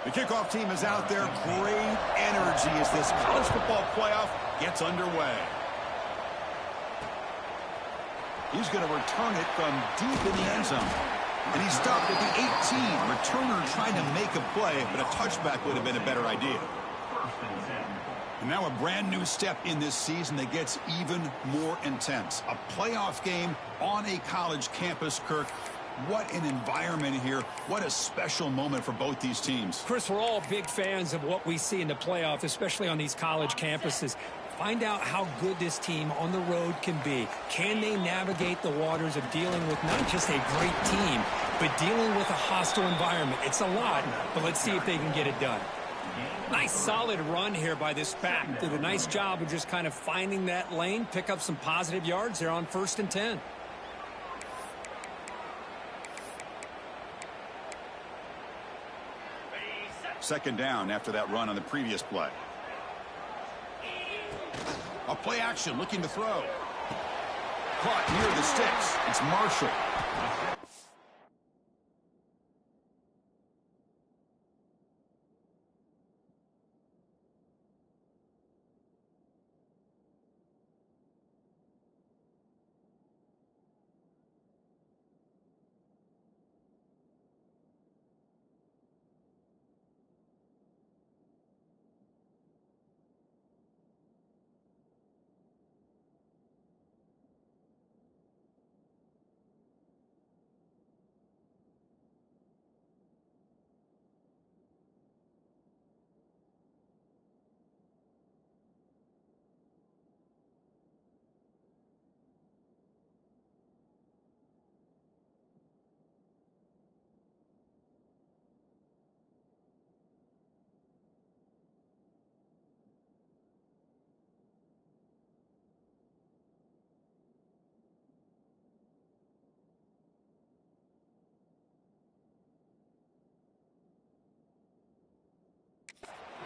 The kickoff team is out there. Great energy as this college football playoff gets underway. He's going to return it from deep in the end zone. And he stopped at the 18. Returner trying to make a play, but a touchback would have been a better idea. And now a brand new step in this season that gets even more intense. A playoff game on a college campus, Kirk. What an environment here. What a special moment for both these teams. Chris, we're all big fans of what we see in the playoffs, especially on these college campuses. Find out how good this team on the road can be. Can they navigate the waters of dealing with not just a great team, but dealing with a hostile environment? It's a lot, but let's see if they can get it done. Nice solid run here by this back. Did a nice job of just kind of finding that lane, pick up some positive yards there on 1st and 10. Second down after that run on the previous play. A play action looking to throw. Caught near the sticks. It's Marshall.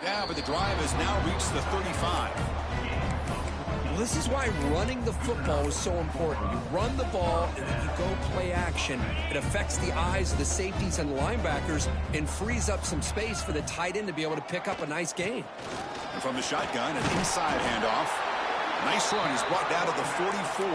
Yeah, but the drive has now reached the 35. Well, this is why running the football is so important. You run the ball, and then you go play action. It affects the eyes of the safeties and the linebackers and frees up some space for the tight end to be able to pick up a nice gain. And from the shotgun, an inside handoff. Nice run. He's brought down to the 44.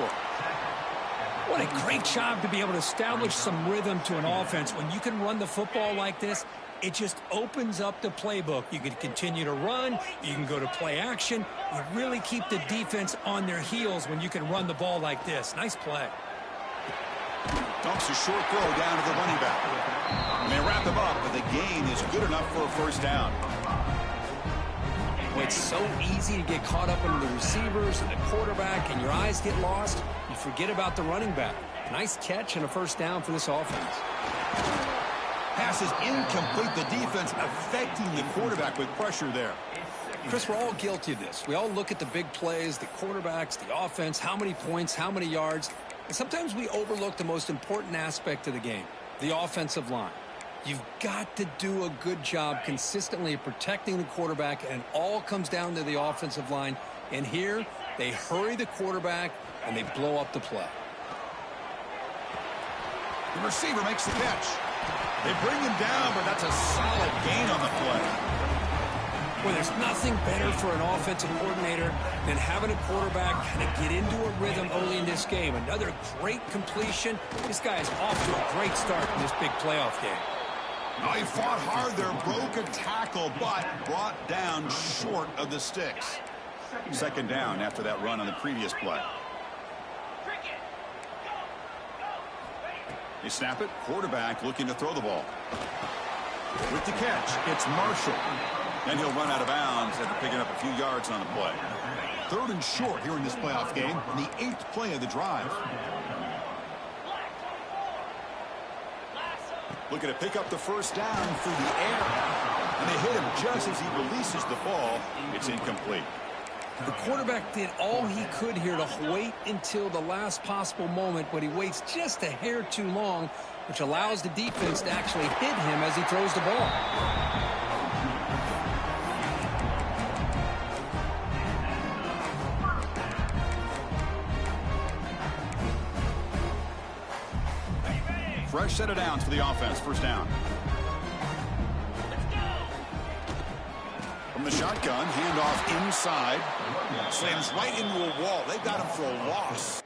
What a great job to be able to establish some rhythm to an offense. When you can run the football like this, it just opens up the playbook. You can continue to run. You can go to play action. You really keep the defense on their heels when you can run the ball like this. Nice play. Dumps a short throw down to the running back. And they wrap him up, but the gain is good enough for a first down. Well, it's so easy to get caught up in the receivers and the quarterback, and your eyes get lost. You forget about the running back. Nice catch and a first down for this offense. Pass is incomplete. The defense affecting the quarterback with pressure there. Chris, we're all guilty of this. We all look at the big plays, the quarterbacks, the offense, how many points, how many yards. And sometimes we overlook the most important aspect of the game, the offensive line. You've got to do a good job consistently of protecting the quarterback, and it all comes down to the offensive line. And here, they hurry the quarterback, and they blow up the play. The receiver makes the catch. They bring him down, but that's a solid gain on the play. Well, there's nothing better for an offensive coordinator than having a quarterback kind of get into a rhythm early in this game. Another great completion. This guy is off to a great start in this big playoff game. Oh, he fought hard there, broke a tackle, but brought down short of the sticks. Second down after that run on the previous play. They snap it. Quarterback looking to throw the ball. With the catch, it's Marshall. Then he'll run out of bounds after picking up a few yards on the play. Third and short here in this playoff game, and the 8th play of the drive. Looking to pick up the first down through the air. And they hit him just as he releases the ball. It's incomplete. The quarterback did all he could here to wait until the last possible moment, but he waits just a hair too long, which allows the defense to actually hit him as he throws the ball. Fresh set of downs for the offense. First down. shotgun, handoff inside. Slams right into a wall. They got him for a loss.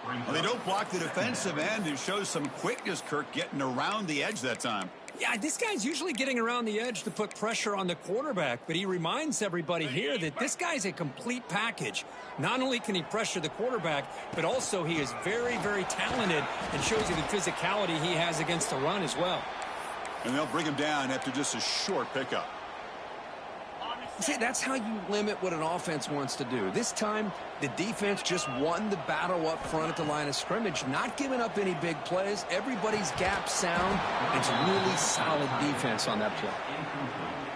Well, they don't block the defensive end. It shows some quickness, Kirk, getting around the edge that time. Yeah, this guy's usually getting around the edge to put pressure on the quarterback, but he reminds everybody here that this guy's a complete package. Not only can he pressure the quarterback, but also he is very, very talented and shows you the physicality he has against the run as well. And they'll bring him down after just a short pickup. See, that's how you limit what an offense wants to do. This time, the defense just won the battle up front at the line of scrimmage, not giving up any big plays. Everybody's gap sound. It's really solid defense on that play.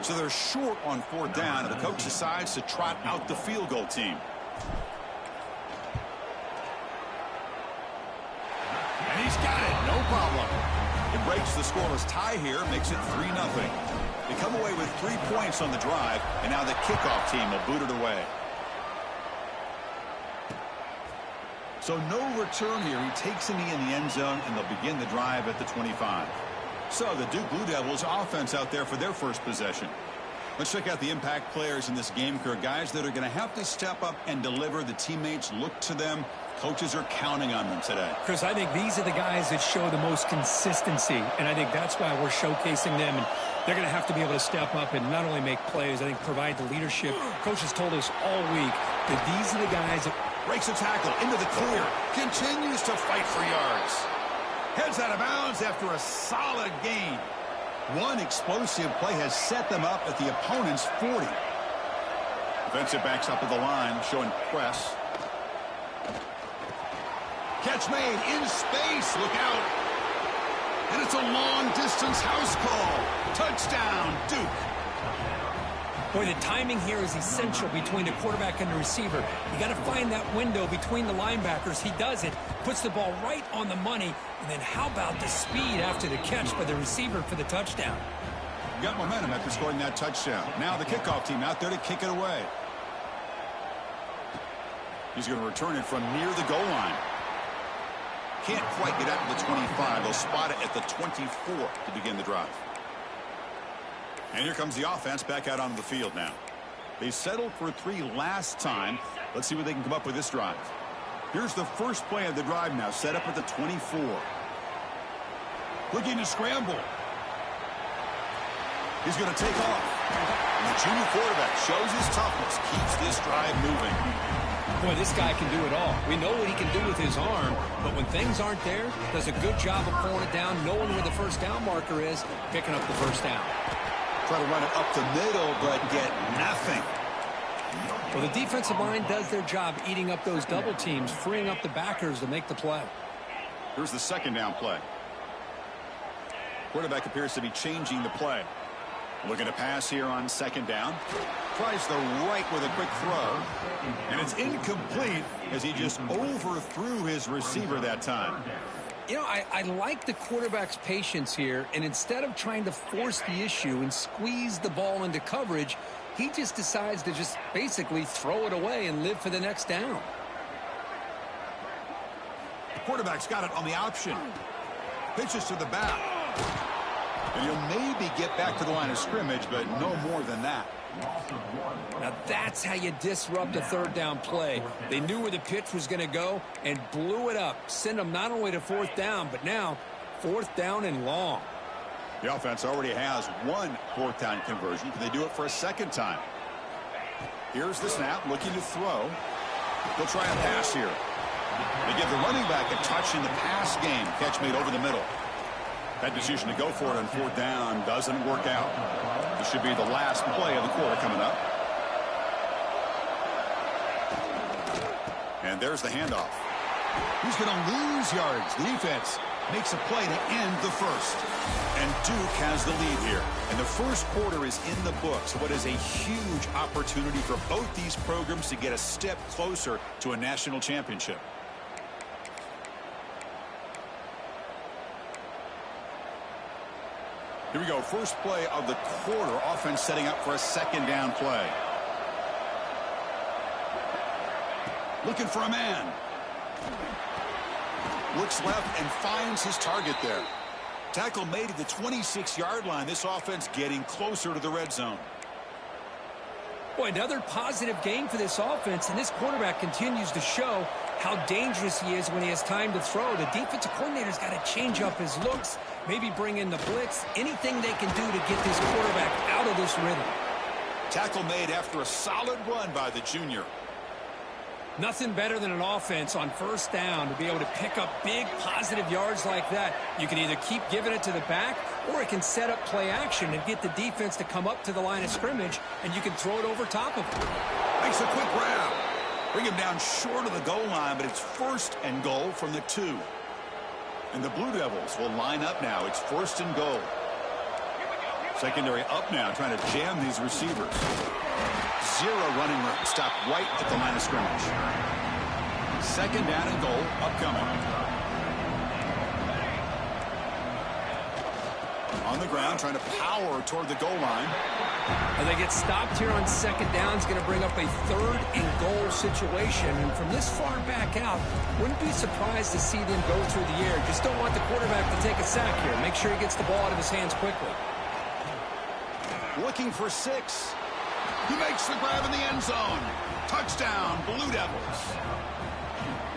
So they're short on fourth down, and the coach decides to trot out the field goal team. And he's got it, no problem. It breaks the scoreless tie here, makes it 3-0. They come away with 3 points on the drive, and now the kickoff team will boot it away. So no return here. He takes a knee in the end zone, and they'll begin the drive at the 25. So the Duke Blue Devils offense out there for their first possession. Let's check out the impact players in this game, Kirk. Guys that are going to have to step up and deliver. The teammates look to them. Coaches are counting on them today. Chris, I think these are the guys that show the most consistency, and I think that's why we're showcasing them. And they're going to have to be able to step up and not only make plays, I think provide the leadership. Coach has told us all week that these are the guys that breaks a tackle into the clear. Continues to fight for yards. Heads out of bounds after a solid gain. One explosive play has set them up at the opponent's 40. Defensive backs up at the line, showing press. Catch made in space. Look out. And it's a long-distance house call. Touchdown, Duke. Boy, the timing here is essential between the quarterback and the receiver. You got to find that window between the linebackers. He does it, puts the ball right on the money, and then how about the speed after the catch by the receiver for the touchdown? Got momentum after scoring that touchdown. Now the kickoff team out there to kick it away. He's going to return it from near the goal line. Can't quite get out to the 25. They'll spot it at the 24 to begin the drive. And here comes the offense back out onto the field now. They settled for 3 last time. Let's see what they can come up with this drive. Here's the first play of the drive now, set up at the 24. Looking to scramble. He's going to take off. And the junior quarterback shows his toughness, keeps this drive moving. Boy, this guy can do it all. We know what he can do with his arm, but when things aren't there, does a good job of pulling it down, knowing where the first down marker is, picking up the first down. Try to run it up the middle, but get nothing. Well, the defensive line does their job eating up those double teams, freeing up the backers to make the play. Here's the second down play. Quarterback appears to be changing the play. Looking to pass here on second down. Tries the right with a quick throw. And it's incomplete as he just overthrew his receiver that time. You know, I like the quarterback's patience here, and instead of trying to force the issue and squeeze the ball into coverage, he just decides to just basically throw it away and live for the next down. The quarterback's got it on the option. Pitches to the back. And he'll maybe get back to the line of scrimmage, but no more than that. Now that's how you disrupt a third down play. They knew where the pitch was going to go and blew it up. Send them not only to fourth down, but now fourth down and long. The offense already has 1 fourth down conversion. Can they do it for a second time? Here's the snap, looking to throw. They'll try a pass here. They give the running back a touch in the pass game. Catch made over the middle. That decision to go for it on fourth down doesn't work out. This should be the last play of the quarter coming up. And there's the handoff. He's going to lose yards. The defense makes a play to end the first. And Duke has the lead here. And the first quarter is in the books. What is a huge opportunity for both these programs to get a step closer to a national championship. Here we go. First play of the quarter. Offense setting up for a second down play. Looking for a man. Looks left and finds his target there. Tackle made at the 26-yard line. This offense getting closer to the red zone. Boy, another positive game for this offense, and this quarterback continues to show how dangerous he is when he has time to throw. The defensive coordinator's got to change up his looks, maybe bring in the blitz, anything they can do to get this quarterback out of this rhythm. Tackle made after a solid run by the junior. Nothing better than an offense on first down to be able to pick up big positive yards like that. You can either keep giving it to the back, or it can set up play action and get the defense to come up to the line of scrimmage, and you can throw it over top of it. Makes a quick grab. Bring him down short of the goal line, but it's 1st and goal from the 2. And the Blue Devils will line up now. It's 1st and goal. Secondary up now, trying to jam these receivers. 0 running room. Stop right at the line of scrimmage. 2nd down and goal upcoming. On the ground, trying to power toward the goal line. And they get stopped here on 2nd down. It's going to bring up a 3rd and goal situation. And from this far back out, wouldn't be surprised to see them go through the air. Just don't want the quarterback to take a sack here. Make sure he gets the ball out of his hands quickly. Looking for 6. He makes the grab in the end zone. Touchdown, Blue Devils.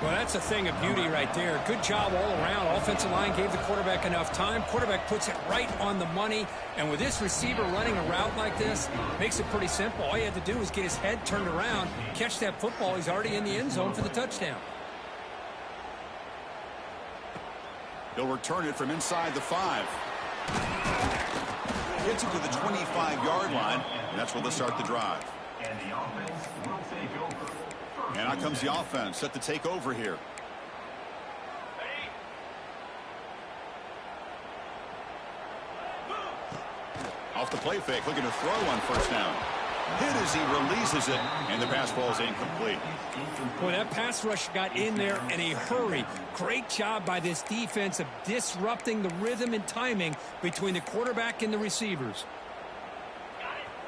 Well, that's a thing of beauty right there. Good job all around. Offensive line gave the quarterback enough time. Quarterback puts it right on the money. And with this receiver running a route like this, makes it pretty simple. All you have to do is get his head turned around, catch that football. He's already in the end zone for the touchdown. He'll return it from inside the 5. Gets it to the 25-yard line, and that's where they'll start the drive. And out comes the offense, set to take over here. Off the play fake, looking to throw on 1st down. Hit as he releases it, and the pass ball is incomplete. Boy, that pass rush got in there in a hurry. Great job by this defense of disrupting the rhythm and timing between the quarterback and the receivers.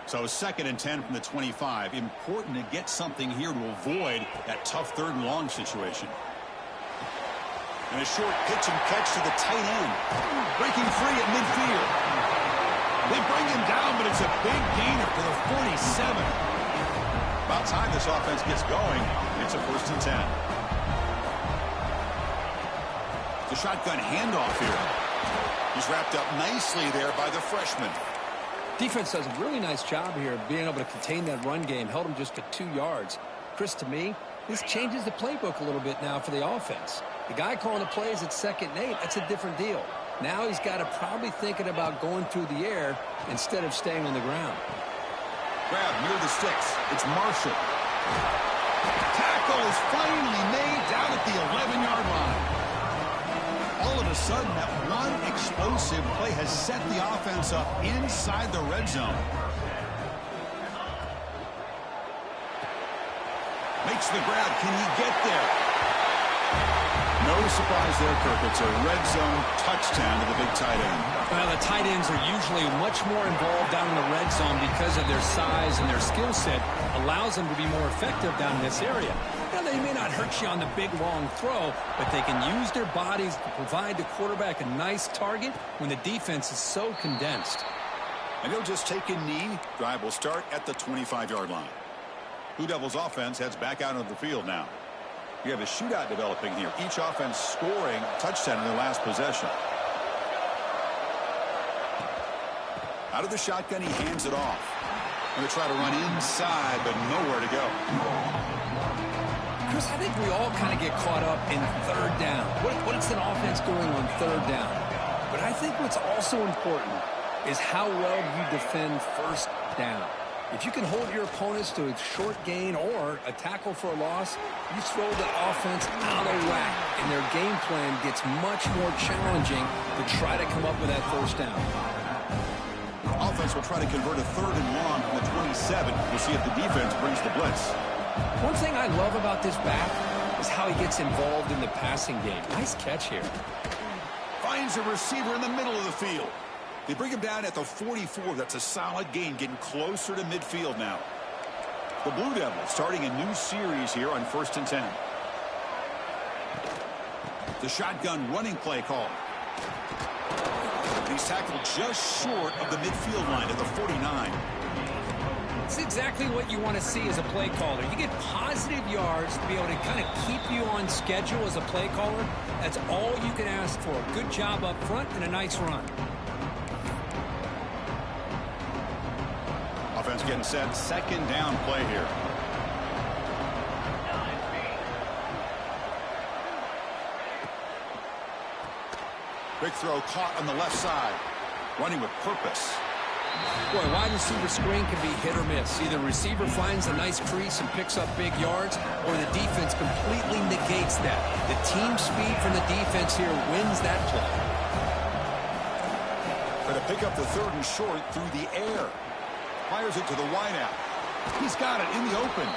So 2nd and 10 from the 25. Important to get something here to avoid that tough 3rd and long situation. And a short pitch and catch to the tight end. Breaking free at midfield. They bring him down, but it's a big gainer for the 47. About time this offense gets going. It's a 1st and 10. The shotgun handoff here. He's wrapped up nicely there by the freshman. Defense does a really nice job here of being able to contain that run game. Held him just to 2 yards. Chris, to me, this changes the playbook a little bit now for the offense. The guy calling the plays at 2nd and 8, that's a different deal. Now he's got to probably thinking about going through the air instead of staying on the ground. Grab near the sticks. It's Marshall. Tackle is finally made down at the 11-yard line. All of a sudden, that one explosive play has set the offense up inside the red zone. Makes the grab. Can he get there? No surprise there, Kirk. It's a red zone touchdown to the big tight end. Well, the tight ends are usually much more involved down in the red zone because of their size and their skill set. Allows them to be more effective down in this area. Now, they may not hurt you on the big, long throw, but they can use their bodies to provide the quarterback a nice target when the defense is so condensed. And he'll just take a knee. Drive will start at the 25-yard line. Blue Devils offense heads back out of the field now. You have a shootout developing here. Each offense scoring a touchdown in their last possession. Out of the shotgun, he hands it off. Going to try to run inside, but nowhere to go. Chris, I think we all kind of get caught up in 3rd down. What is an offense doing on 3rd down? But I think what's also important is how well you defend 1st down. If you can hold your opponents to a short gain or a tackle for a loss, you throw the offense out of whack, and their game plan gets much more challenging to try to come up with that 1st down. Offense will try to convert a 3rd and long from the 27. We'll see if the defense brings the blitz. One thing I love about this back is how he gets involved in the passing game. Nice catch here. Finds a receiver in the middle of the field. They bring him down at the 44. That's a solid gain, getting closer to midfield now. The Blue Devils starting a new series here on 1st and 10. The shotgun running play call. He's tackled just short of the midfield line at the 49. It's exactly what you want to see as a play caller. You get positive yards to be able to kind of keep you on schedule as a play caller. That's all you can ask for. Good job up front and a nice run. Offense getting set. Second down play here. Big throw caught on the left side. Running with purpose. Boy, wide receiver screen can be hit or miss. Either receiver finds a nice crease and picks up big yards, or the defense completely negates that. The team speed from the defense here wins that play. Try to pick up the third and short through the air. Fires it to the wideout. He's got it in the open.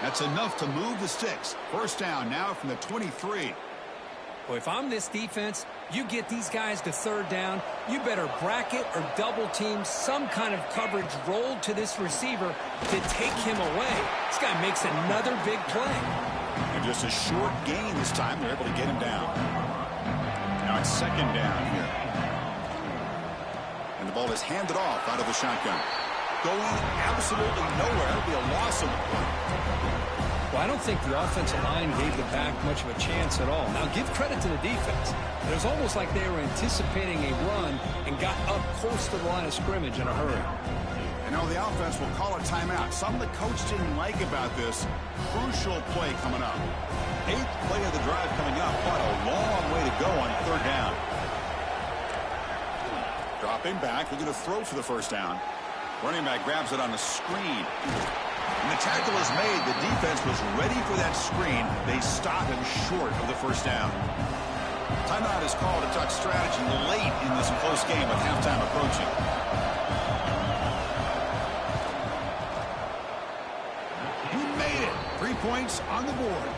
That's enough to move the sticks. First down now from the 23. Well, if I'm this defense, you get these guys to third down, you better bracket or double team some kind of coverage rolled to this receiver to take him away. This guy makes another big play. And just a short gain this time. They're able to get him down. Now it's second down here. And the ball is handed off out of the shotgun. Going absolutely nowhere. It'll be a loss of the play. Well, I don't think the offensive line gave the back much of a chance at all. Now, give credit to the defense. It was almost like they were anticipating a run and got up close to the line of scrimmage in a hurry. And now the offense will call a timeout. Something the coach didn't like about this. Crucial play coming up. 8th play of the drive coming up. But a long way to go on third down. Dropping back. They're going to throw for the first down. Running back grabs it on the screen. And the tackle is made. The defense was ready for that screen. They stop him short of the first down. Timeout is called to talk strategy late in this close game with halftime approaching. He made it. 3 points on the board.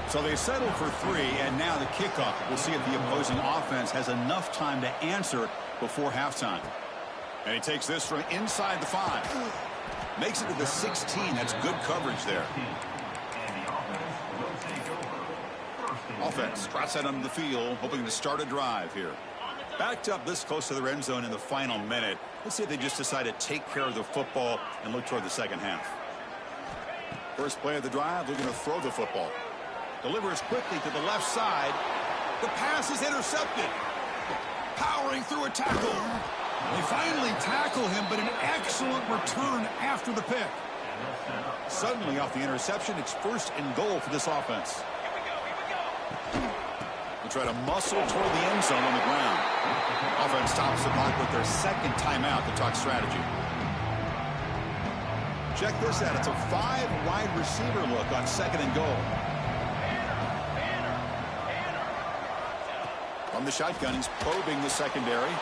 So they settle for 3, and now the kickoff. We'll see if the opposing offense has enough time to answer before halftime. And he takes this from inside the 5. Makes it to the 16. That's good coverage there. Offense trots out onto the field, hoping to start a drive here. Backed up this close to the end zone in the final minute. Let's see if they just decide to take care of the football and look toward the second half. First play of the drive, looking to throw the football. Delivers quickly to the left side. The pass is intercepted. Powering through a tackle. They finally tackle him, but an excellent return after the pick. Suddenly, off the interception, it's first and goal for this offense. They try to muscle toward the end zone on the ground. Offense stops the clock with their second timeout to talk strategy. Check this out. It's a 5-wide receiver look on second and goal. From the shotgun, he's probing the secondary.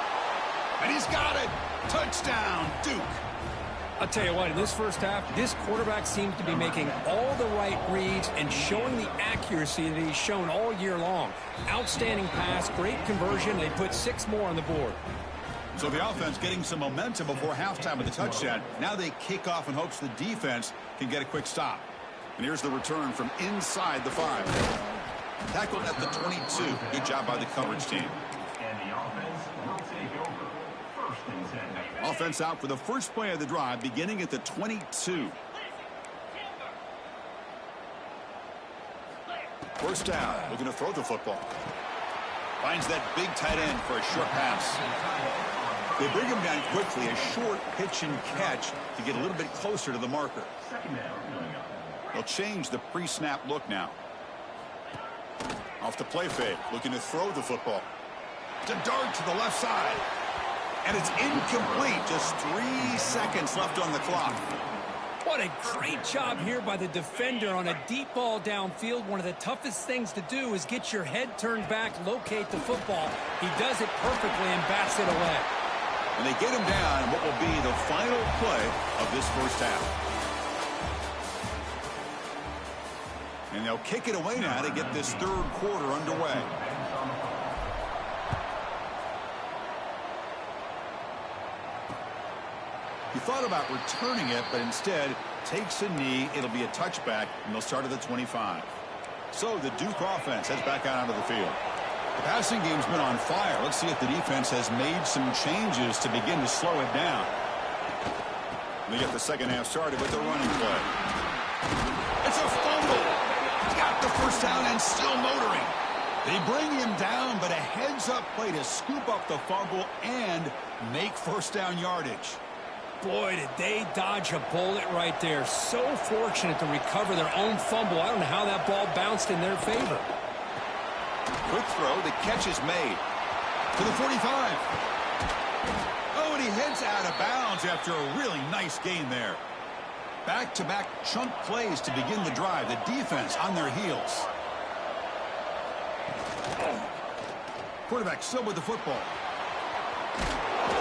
And he's got it. Touchdown, Duke. I'll tell you what, in this first half, this quarterback seems to be making all the right reads and showing the accuracy that he's shown all year long. Outstanding pass, great conversion. They put 6 more on the board. So the offense getting some momentum before halftime with the touchdown. Now they kick off in hopes the defense can get a quick stop. And here's the return from inside the 5. Tackled at the 22. Good job by the coverage team. Offense out for the first play of the drive, beginning at the 22. First down, looking to throw the football. Finds that big tight end for a short pass. They bring him down quickly, a short pitch and catch to get a little bit closer to the marker. They'll change the pre-snap look now. Off the play fake, looking to throw the football. To dart to the left side. And it's incomplete. Just 3 seconds left on the clock. What a great job here by the defender on a deep ball downfield. One of the toughest things to do is get your head turned back, locate the football. He does it perfectly and bats it away. And they get him down in what will be the final play of this first half. And they'll kick it away now to get this third quarter underway. He thought about returning it, but instead takes a knee. It'll be a touchback, and they'll start at the 25. So the Duke offense heads back out onto the field. The passing game's been on fire. Let's see if the defense has made some changes to begin to slow it down. They get the second half started with the running play. It's a fumble. Got the first down and still motoring. They bring him down, but a heads-up play to scoop up the fumble and make first down yardage. Boy, did they dodge a bullet right there. So fortunate to recover their own fumble. I don't know how that ball bounced in their favor. Quick throw. The catch is made. To the 45. Oh, and he heads out of bounds after a really nice gain there. Back-to-back chunk plays to begin the drive. The defense on their heels. Quarterback still with the football.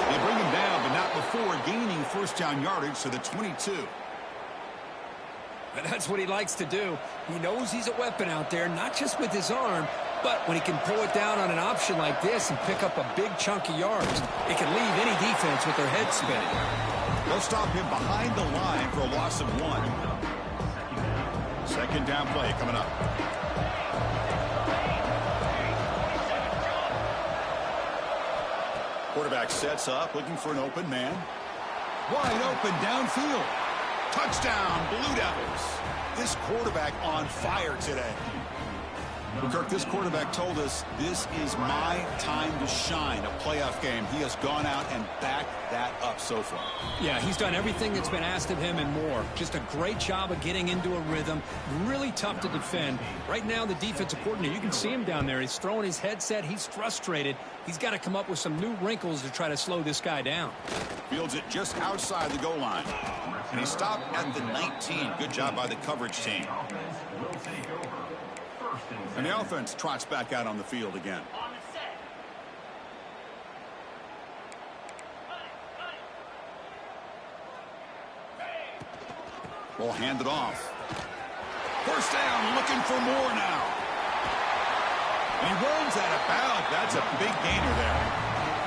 They bring him down, but not before gaining first down yardage to the 22. And that's what he likes to do. He knows he's a weapon out there, not just with his arm, but when he can pull it down on an option like this and pick up a big chunk of yards, it can leave any defense with their head spinning. They'll stop him behind the line for a loss of 1. Second down play coming up. Quarterback sets up, looking for an open man. Wide open downfield. Touchdown, Blue Devils. This quarterback on fire today. Well, Kirk, this quarterback told us this is my time to shine, a playoff game. He has gone out and backed that up so far. Yeah, he's done everything that's been asked of him and more. Just a great job of getting into a rhythm. Really tough to defend. Right now, the defensive coordinator, you can see him down there. He's throwing his headset. He's frustrated. He's got to come up with some new wrinkles to try to slow this guy down. Fields it just outside the goal line. And he stopped at the 19. Good job by the coverage team. And the offense trots back out on the field again. Ball handed off. First down, looking for more now. And he runs out of bounds. That's a big gainer there.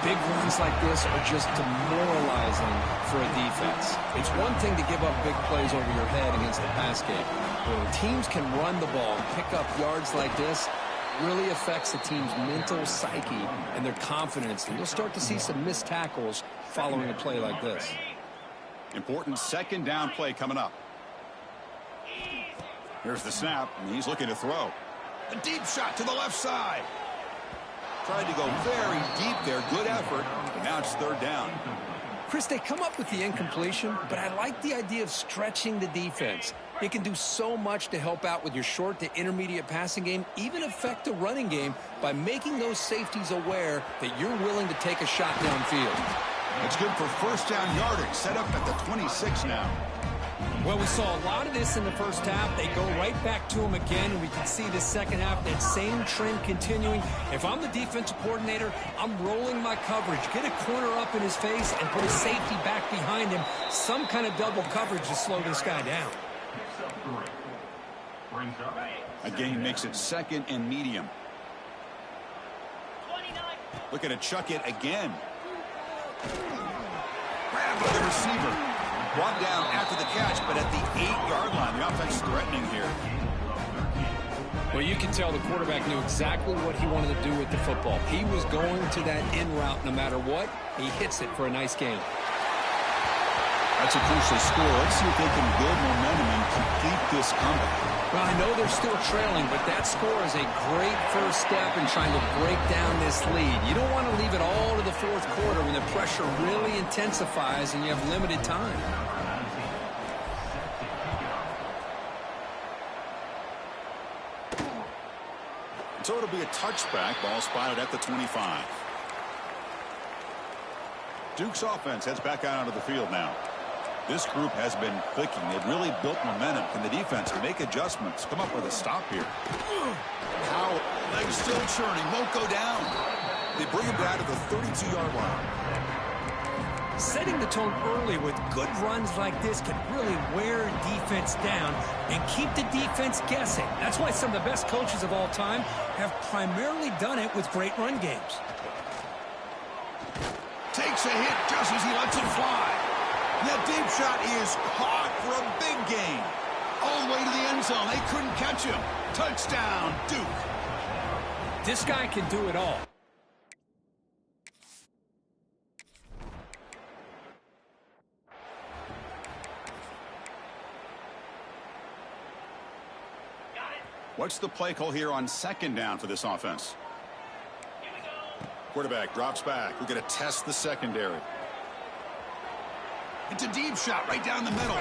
Big runs like this are just demoralizing for a defense. It's one thing to give up big plays over your head against the pass game. But when teams can run the ball and pick up yards like this, it really affects the team's mental psyche and their confidence. And you'll start to see some missed tackles following a play like this. Important second down play coming up. Here's the snap, and he's looking to throw. A deep shot to the left side. Tried to go very deep there. Good effort. But now it's third down. Chris, they come up with the incompletion, but I like the idea of stretching the defense. It can do so much to help out with your short to intermediate passing game, even affect the running game by making those safeties aware that you're willing to take a shot downfield. It's good for first down yardage. Set up at the 26 now. Well, we saw a lot of this in the first half. They go right back to him again, and we can see the second half, that same trend continuing. If I'm the defensive coordinator, I'm rolling my coverage. Get a corner up in his face and put a safety back behind him. Some kind of double coverage to slow this guy down. Again, makes it second and medium. Looking to chuck it again. Grabbed by the receiver. Brought down after the catch, but at the 8-yard line. The offense threatening here. Well, you can tell the quarterback knew exactly what he wanted to do with the football. He was going to that in route no matter what. He hits it for a nice gain. That's a crucial score. Let's see if they can build momentum and complete this comeback. Well, I know they're still trailing, but that score is a great first step in trying to break down this lead. You don't want to leave it all to the fourth quarter when the pressure really intensifies and you have limited time. So it'll be a touchback. Ball spotted at the 25. Duke's offense heads back out onto the field now. This group has been clicking. They've really built momentum. Can the defense make adjustments? Come up with a stop here. How? Legs still churning. Won't go down. They bring him down to the 32-yard line. Setting the tone early with good runs like this can really wear a defense down and keep the defense guessing. That's why some of the best coaches of all time have primarily done it with great run games. Takes a hit just as he lets it fly. That deep shot is caught for a big gain. All the way to the end zone. They couldn't catch him. Touchdown, Duke. This guy can do it all. What's the play call here on second down for this offense? Quarterback drops back. We're going to test the secondary. It's a deep shot right down the middle.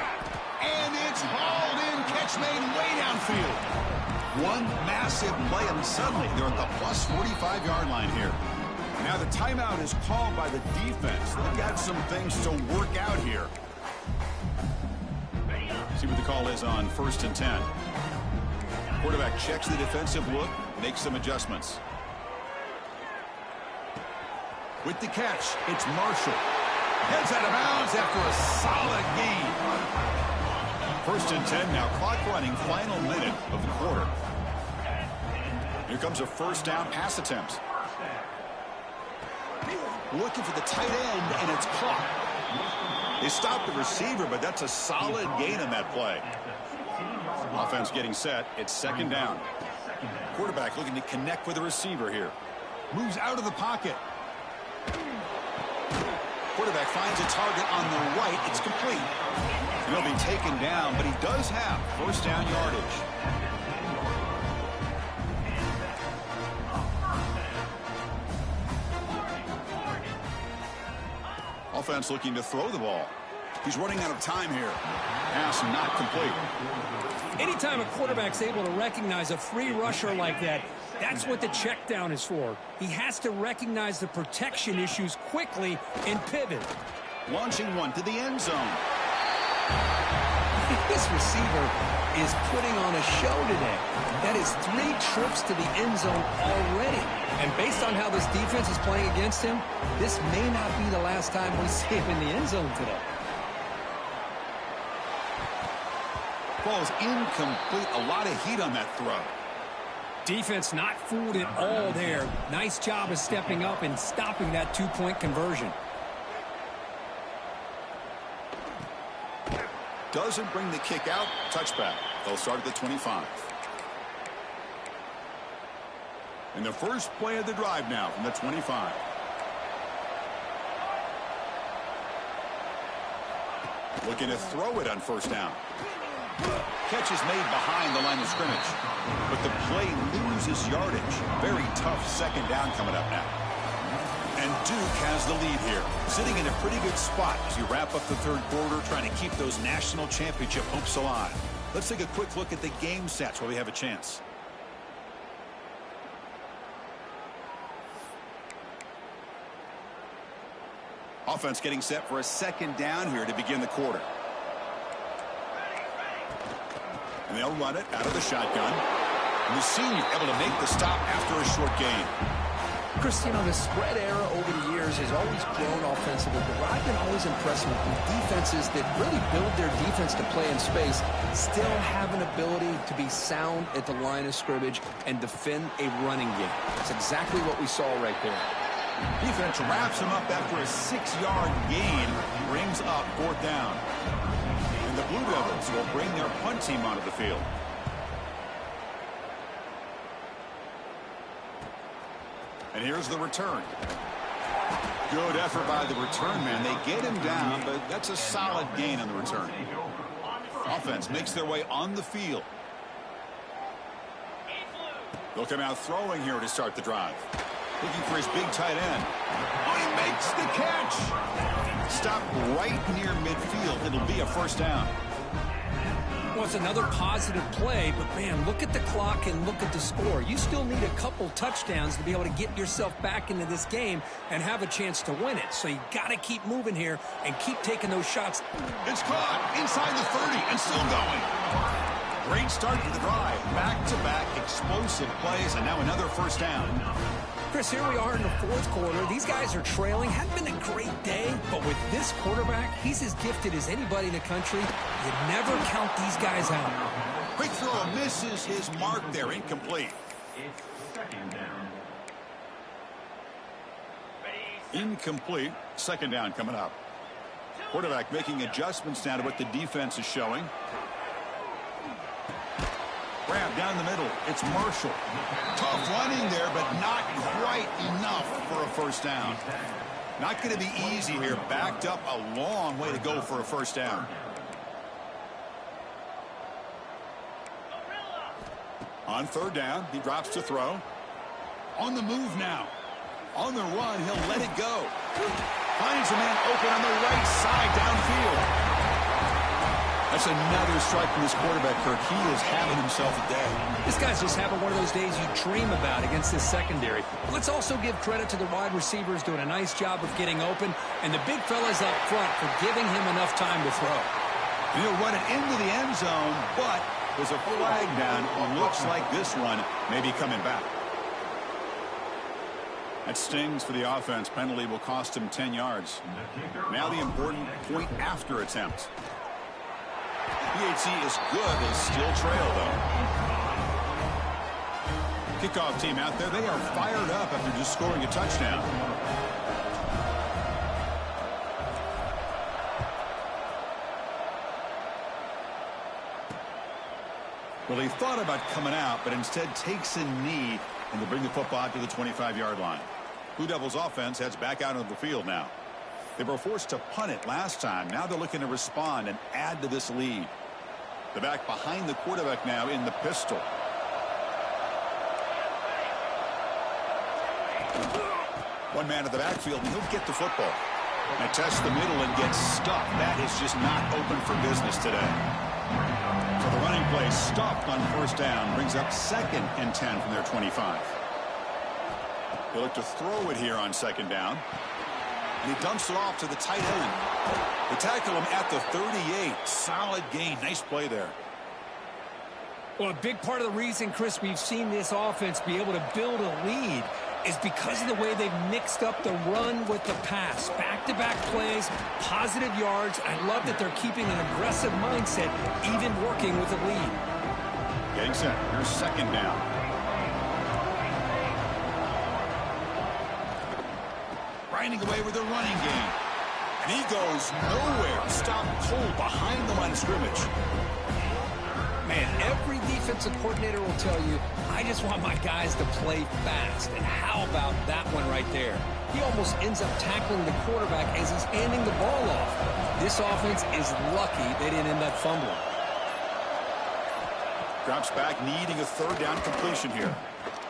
And it's hauled in. Catch made way downfield. One massive play, and suddenly they're at the plus 45-yard line here. Now the timeout is called by the defense. They've got some things to work out here. See what the call is on 1st and 10. Quarterback checks the defensive look, makes some adjustments. With the catch, it's Marshall. Heads out of bounds after a solid gain. 1st and 10 now, clock running, final minute of the quarter. Here comes a first down pass attempt. Looking for the tight end, and it's caught. They stopped the receiver, but that's a solid gain on that play. Offense getting set. It's second down. Quarterback looking to connect with the receiver here. Moves out of the pocket. Quarterback finds a target on the right. It's complete. He'll be taken down, but he does have first down yardage. Offense looking to throw the ball. He's running out of time here. Pass not complete. Anytime a quarterback's able to recognize a free rusher like that, that's what the check down is for. He has to recognize the protection issues quickly and pivot. Launching one to the end zone. This receiver is putting on a show today. That is 3 trips to the end zone already. And based on how this defense is playing against him, this may not be the last time we see him in the end zone today. Ball is incomplete. A lot of heat on that throw. Defense not fooled at all there. Nice job of stepping up and stopping that 2-point conversion. Doesn't bring the kick out. Touchback. They'll start at the 25. And the first play of the drive now from the 25. Looking to throw it on first down. Catch is made behind the line of scrimmage. But the play loses yardage. Very tough second down coming up now. And Duke has the lead here. Sitting in a pretty good spot as you wrap up the third quarter, trying to keep those national championship hopes alive. Let's take a quick look at the game stats while we have a chance. Offense getting set for a second down here to begin the quarter. And they'll run it out of the shotgun. And the senior able to make the stop after a short gain. Chris, you know, the spread era over the years has always grown offensively, but what I've been always impressed with defenses that really build their defense to play in space still have an ability to be sound at the line of scrimmage and defend a running game. That's exactly what we saw right there. Defense wraps him up after a 6-yard gain. Brings up 4th down. And the Blue Devils will bring their punt team onto the field. And here's the return. Good effort by the return man. They get him down, but that's a solid gain on the return. Offense makes their way on the field. They'll come out throwing here to start the drive. Looking for his big tight end. Oh, he makes the catch. Stop right near midfield. It'll be a first down. Well, it's another positive play, but, man, look at the clock and look at the score. You still need a couple touchdowns to be able to get yourself back into this game and have a chance to win it. So you got to keep moving here and keep taking those shots. It's caught inside the 30 and still going. Great start to the drive. Back-to-back explosive plays, and now another first down. Chris, here we are in the 4th quarter. These guys are trailing. Hadn't been a great day, but with this quarterback, he's as gifted as anybody in the country. You never count these guys out. Quick throw misses his mark there. Incomplete. Incomplete. Second down coming up. Quarterback making adjustments now to what the defense is showing. Grab down the middle. It's Marshall. Tough running there, but not quite enough for a first down. Not going to be easy here. Backed up a long way to go for a first down. On third down, he drops to throw. On the move now. On the run, he'll let it go. Finds a man open on the right side downfield. That's another strike from this quarterback, Kirk. He is having himself a day. This guy's just having one of those days you dream about against this secondary. Let's also give credit to the wide receivers doing a nice job of getting open, and the big fellas up front for giving him enough time to throw. He'll run it into the end zone, but there's a flag down, and looks like this one may be coming back. That stings for the offense. Penalty will cost him 10 yards. Now the important point after attempt. PHC is good. They still trail, though. Kickoff team out there. They are fired up after just scoring a touchdown. Well, he thought about coming out, but instead takes a knee, and they bring the football out to the 25-yard line. Blue Devils offense heads back out of the field now. They were forced to punt it last time. Now they're looking to respond and add to this lead. The back behind the quarterback now in the pistol. One man at the backfield, and he'll get the football. Now test the middle and get stuffed. That is just not open for business today. So the running play stopped on first down. Brings up 2nd and 10 from their 25. They look to throw it here on 2nd down. And he dumps it off to the tight end. They tackle him at the 38. Solid gain. Nice play there. Well, a big part of the reason, Chris, we've seen this offense be able to build a lead is because of the way they've mixed up the run with the pass. Back-to-back plays, positive yards. I love that they're keeping an aggressive mindset, even working with a lead. Getting set. Here's 2nd down. Grinding away with a running game. And he goes nowhere. Stopped cold behind the line of scrimmage. Man, every defensive coordinator will tell you, I just want my guys to play fast. And how about that one right there? He almost ends up tackling the quarterback as he's handing the ball off. This offense is lucky they didn't end up fumbling. Drops back, needing a 3rd down completion here.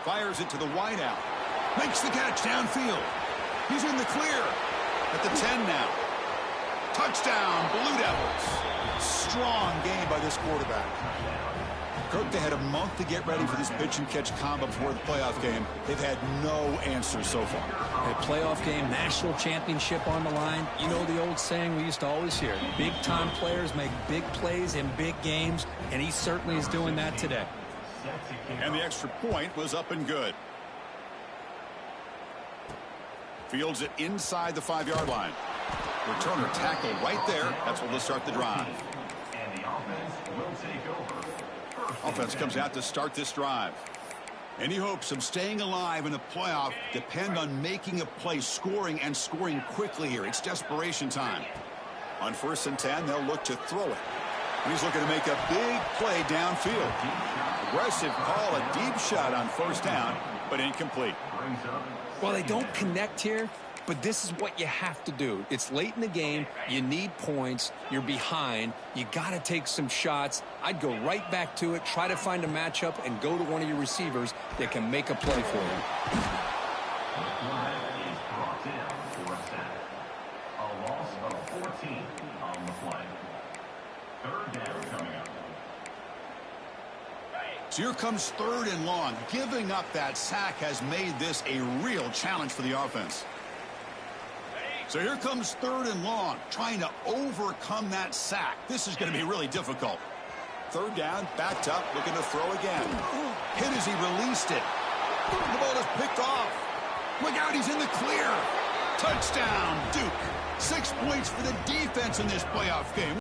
Fires it to the wideout. Makes the catch downfield. He's in the clear at the 10 now. Touchdown, Blue Devils. Strong game by this quarterback. Kirk, they had a month to get ready for this pitch-and-catch combo before the playoff game. They've had no answers so far. A playoff game, national championship on the line. You know the old saying we used to always hear. Big-time players make big plays in big games, and he certainly is doing that today. And the extra point was up and good. Fields it inside the 5-yard line. Returner tackle right there. That's what will start the drive. And the offense will take over. Offense comes out to start this drive. Any hopes of staying alive in the playoff depend on making a play, scoring, and scoring quickly here. It's desperation time. On 1st and 10, they'll look to throw it. And he's looking to make a big play downfield. Aggressive call, a deep shot on 1st down, but incomplete. Well, they don't connect here, but this is what you have to do. It's late in the game. You need points. You're behind. You got to take some shots. I'd go right back to it, try to find a matchup, and go to one of your receivers that can make a play for you. A loss of 14 on the play. 3rd down coming up. So here comes 3rd and long. Giving up that sack has made this a real challenge for the offense. So here comes 3rd and long, trying to overcome that sack. This is going to be really difficult. 3rd down, backed up, looking to throw again. Hit as he released it. The ball is picked off. Look out, he's in the clear. Touchdown, Duke. 6 points for the defense in this playoff game.